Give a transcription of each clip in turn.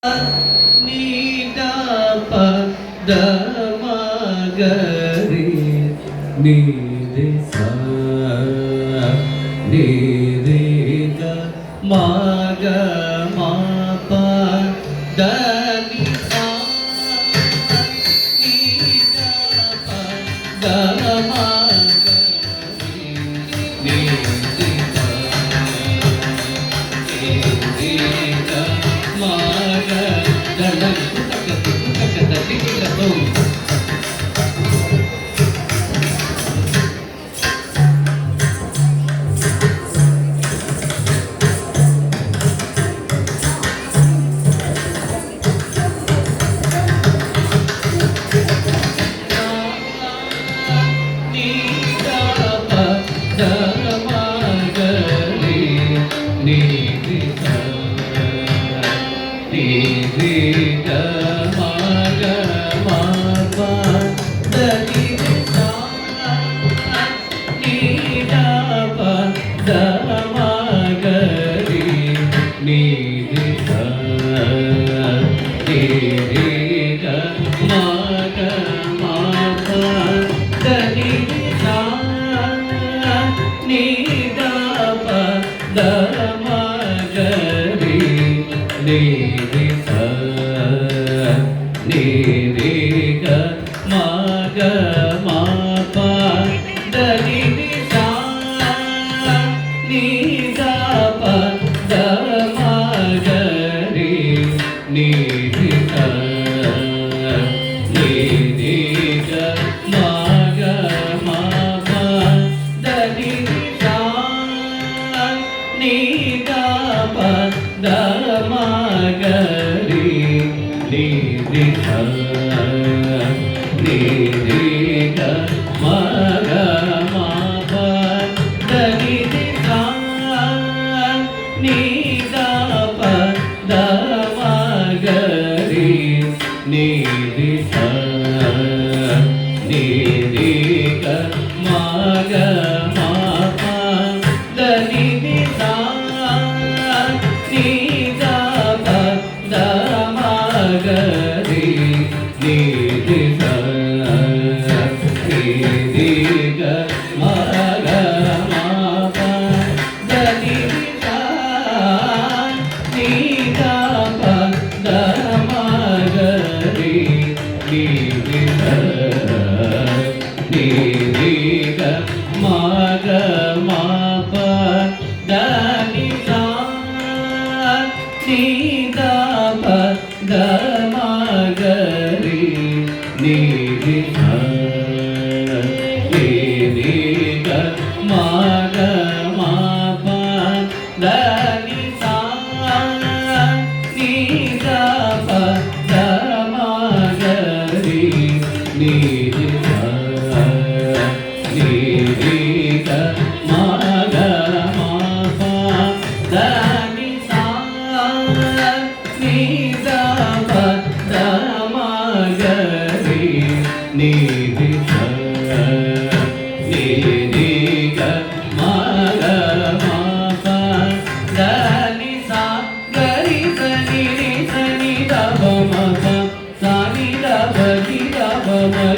నీదా పద మగరి నీది సా నీది గ మగ మాప దని సా నీదా పద మగరి నీది సా నీది గ మగ దండం కుటకతో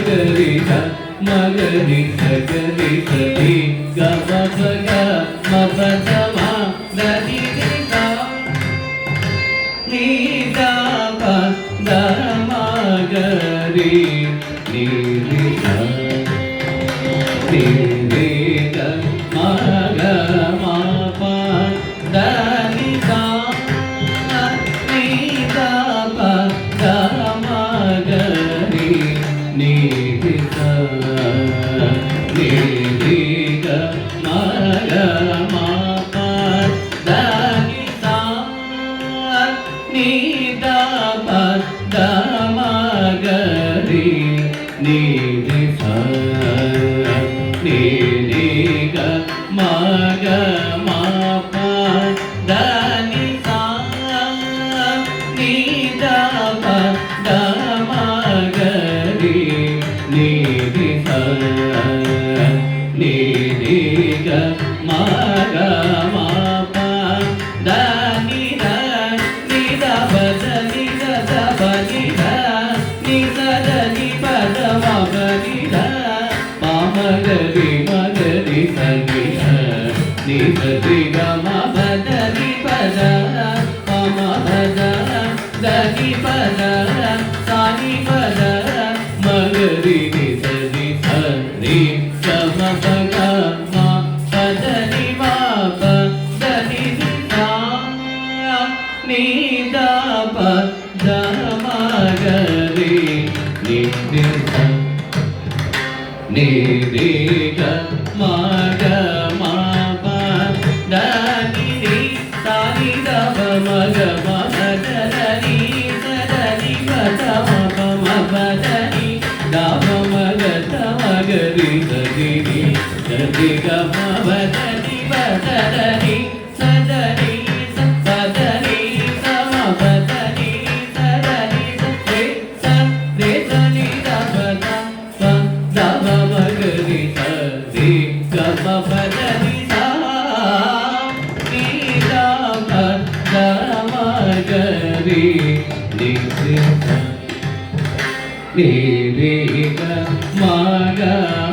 మగరి సగరి సరి గమ భగ మప సమ దని నీదా పద మగరి నీది నీది గ మగ మాప దని సా నీదా పద మగరి నీది ని ద ని ద ని ద ప ద ని ద దని పద సాని పద మగరి ని సరి సరి గమ పగ మా పదని మా పదని సా ని ద ప ద మగరి ని ని స ని రి గ మా గ మా ప ద ని రి సా ని ద ప మ గ మ ప ద ద ని స ద ని ప ద మ ప మ ప ద ని ద ప మ గ ద మ గ రి ద ని ని ద ని గ మ ప ద ని ప ద ద ని స ద ని స ప ద ని స మ ప ద ని స ద ని స రే స రే ద ని ద ప ద ప ద ప మ గ రి స రి గ మ ప ద ని స ని ద ప ద మ గ రి ని సి స ని రి గ మ గ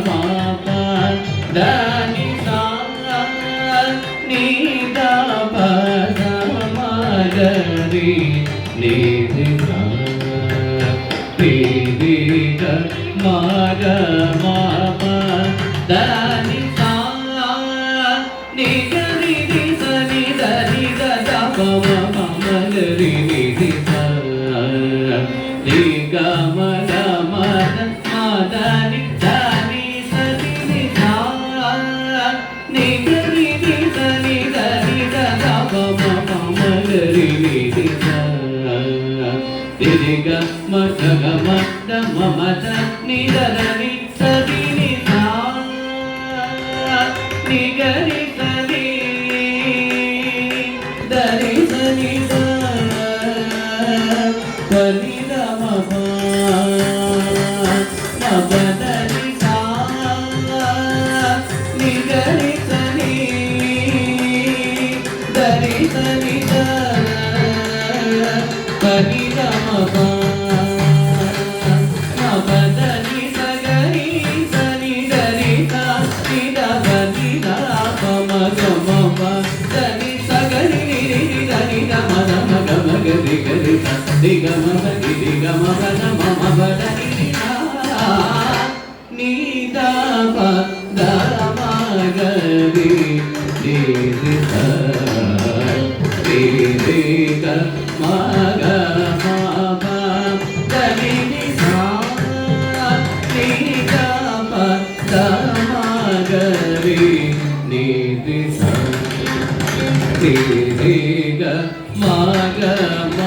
మ ప ద ని స ని ద ప ద మ గ రి ని సి స ని రి గ మ గ మ ప ద ని స ని గ రి ని స ని ద ని ద ద ప మ ప మ గ రి ని సి స ని గ మ గ మ ద మ ద ని ద ని స ని ని స ని గ రి ని స ని ద ని ద ద ప మ ప మ గ రి ని సి స ని ని గ మ గ గ మ ద మ మ ద ని ద ద ని స ని ని స ని గ రి స ని ద ని స ని ద ప ని ద మ ప మ ప ద ని స ని గ రి స ని ద ని స ని ద ప ని ద మ ప మ ప ద ని స గ రి స ని ద ని స ని ద ప ని ద ప మ గ మ ప ద ని స గ రి ని రి ని ద ని ద మ ద మ గ మ గ రి గ రి స రి గ మ ప ని రి గ మ ప ద మ మ ప ద ని ని స ని ద ప ద మ గ రి ని రి స రి రి గ మ గ మ ప ద ని ని స ని ద ప ద మ గ రి ని రి స రి రి గ మ గ మ